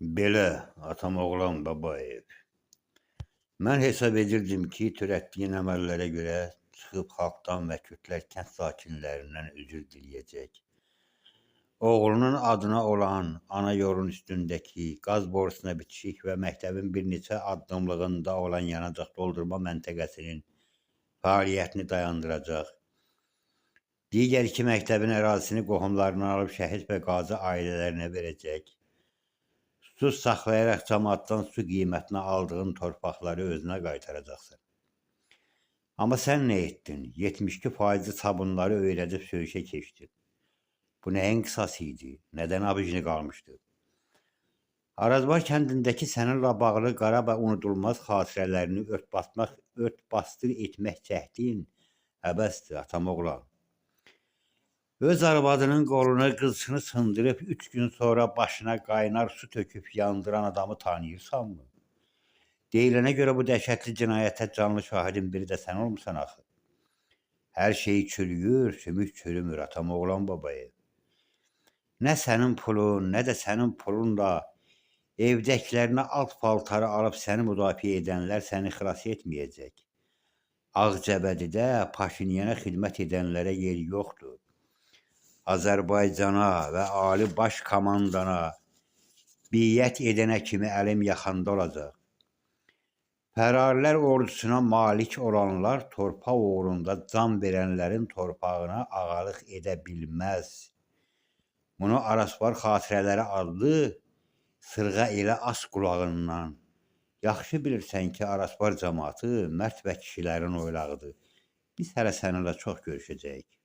Belə, Atamoğlan Babayev. Mən hesab edirdim ki, törətdiyin əməllərə görə çıxıb xalqdan və Kürdlər kənd sakinlərindən üzr diləyəcək. Oğlunun adına olan ana yolun üstündəki qaz borusuna bitişik və məktəbin bir neçə addımlığında olan yanacaq doldurma məntəqəsinin fəaliyyətini dayandıracaq. Digər iki məktəbin ərazisini qohumlarından alıb şəhid və qazi ailələrinə verəcək. Su saxlayaraq cəmaatdan su qiymətinə aldığın torpaqları özünə qaytaracaqsın. Amma sən nə etdin? 72% sabunları öyrədib söyüşə keçdin. Bu nəyin qısası idi? Nədən abijini qalmışdı? Arazbar kəndindəki səninlə bağlı qara və unudulmaz xatirələrini ört-basdır etmək cəhdin əbəsdir, Atamoğlan. Öz arvadının qoluna qızçını sındırıb 3 gün sonra başına qaynar su töküb yandıran adamı tanıyırsanmı? Deyilənə görə bu dəhşətli cinayətə canlı şahidin biri də sən olmuşsan axı. Hər şey çürüyür, sümük çürümür, Atamoğlan Babayev. Nə sənin pulun, nə də sənin pulunla evdəkilərinə alt paltarı alıb səni müdafiə edənlər səni xilas etməyəcək. Ağcabədidə Paşinyana xidmət edənlərə yer yoxdur. Azərbaycana və Ali Baş Komandana biyyət edənə kimi əlim yaxanda olacaq. Fərarilər ordusuna malik olanlar torpaq uğrunda can verənlərin torpağına ağalıq edə bilməz. Bunu Arazbar Xatirələri adlı sırğa elə as qulağından. Yaxşı bilirsən ki, Arazbar cəmaatı mərd və kişilərin oylağıdır. Biz hələ səninlə çox görüşəcəyik.